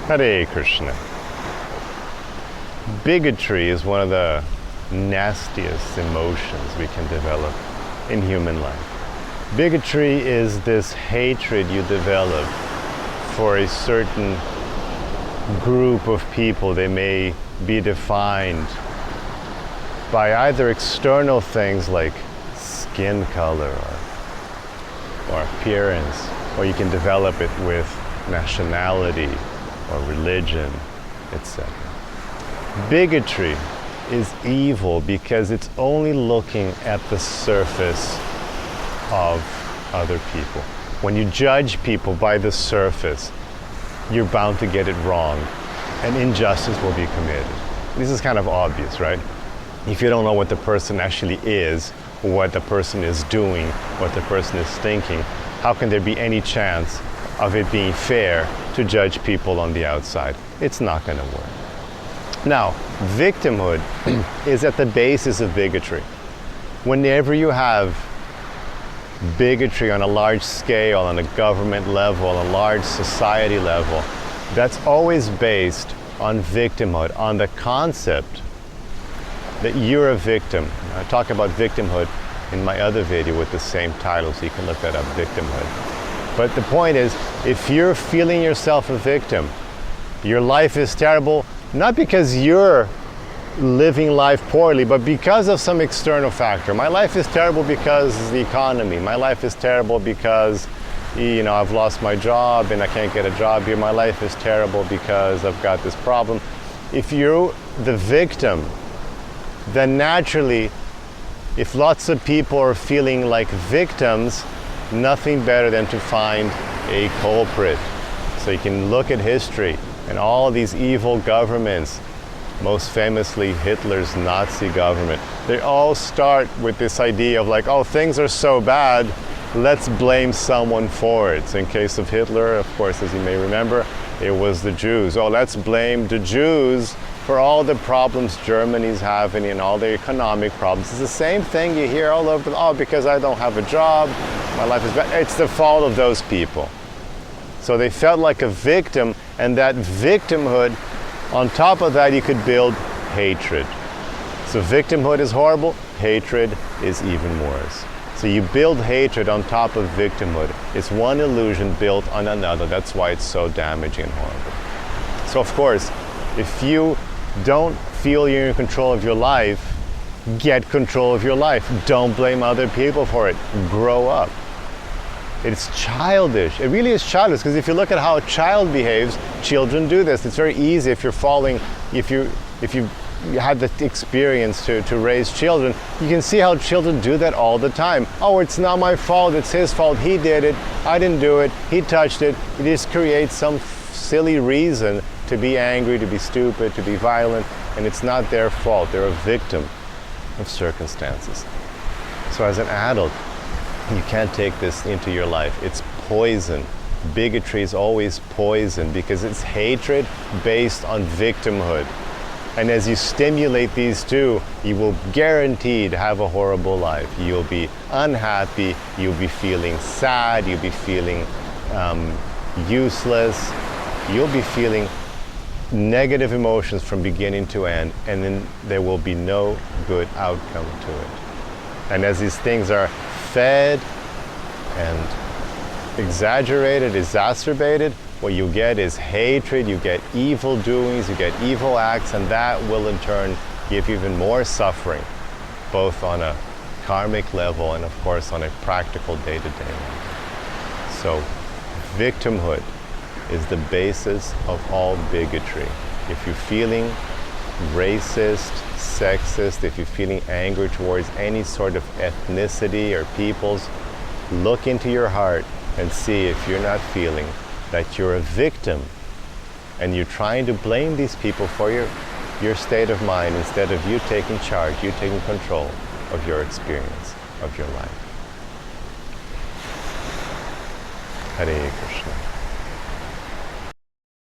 Hare Krishna. Bigotry is one of the nastiest emotions we can develop in human life. Bigotry is this hatred you develop for a certain group of people. They may be defined by either external things like skin color or appearance, or you can develop it with nationality or religion, etc. Bigotry is evil because it's only looking at the surface of other people. When you judge people by the surface, you're bound to get it wrong, and injustice will be committed. This is kind of obvious, right? If you don't know what the person actually is, what the person is doing, what the person is thinking, how can there be any chance of it being fair to judge people on the outside? It's not going to work. Now, victimhood is at the basis of bigotry. Whenever you have bigotry on a large scale, on a government level, on a large society level, that's always based on victimhood, on the concept that you're a victim. I talk about victimhood in my other video with the same title, so you can look that up, victimhood. But the point is, if you're feeling yourself a victim, your life is terrible, not because you're living life poorly, but because of some external factor. My life is terrible because of the economy. My life is terrible because, I've lost my job and I can't get a job here. My life is terrible because I've got this problem. If you're the victim, then naturally, if lots of people are feeling like victims, nothing better than to find a culprit. So you can look at history and all these evil governments, most famously Hitler's Nazi government. They all start with this idea of like, oh, things are so bad, let's blame someone for it. So in case of Hitler, of course, as you may remember, it was the Jews. Oh, let's blame the Jews for all the problems Germany's having and all the economic problems. It's the same thing you hear all over, oh, because I don't have a job, my life is bad. It's the fault of those people. So they felt like a victim, and that victimhood, on top of that, you could build hatred. So victimhood is horrible, hatred is even worse. So you build hatred on top of victimhood. It's one illusion built on another. That's why it's so damaging and horrible. So of course, if you don't feel you're in control of your life, get control of your life. Don't blame other people for it. Grow up. It's childish. It really is childish, because if you look at how a child behaves, children do this. It's very easy if you had the experience to raise children, you can see how children do that all the time. Oh, it's not my fault, it's his fault, he did it, I didn't do it, he touched it. It just creates some silly reason to be angry, to be stupid, to be violent, and it's not their fault. They're a victim of circumstances. So as an adult, you can't take this into your life. It's poison. Bigotry is always poison because it's hatred based on victimhood. And as you stimulate these two, you will guaranteed have a horrible life. You'll be unhappy, you'll be feeling sad, you'll be feeling useless, you'll be feeling negative emotions from beginning to end, and then there will be no good outcome to it. And as these things are fed and exaggerated, exacerbated, what you get is hatred, you get evil doings, you get evil acts, and that will in turn give even more suffering, both on a karmic level and of course on a practical day-to-day level. So victimhood is the basis of all bigotry. If you're feeling racist, sexist, if you're feeling anger towards any sort of ethnicity or peoples, look into your heart and see if you're not feeling that you're a victim and you're trying to blame these people for your state of mind instead of you taking charge, you taking control of your experience, of your life. Hare Krishna.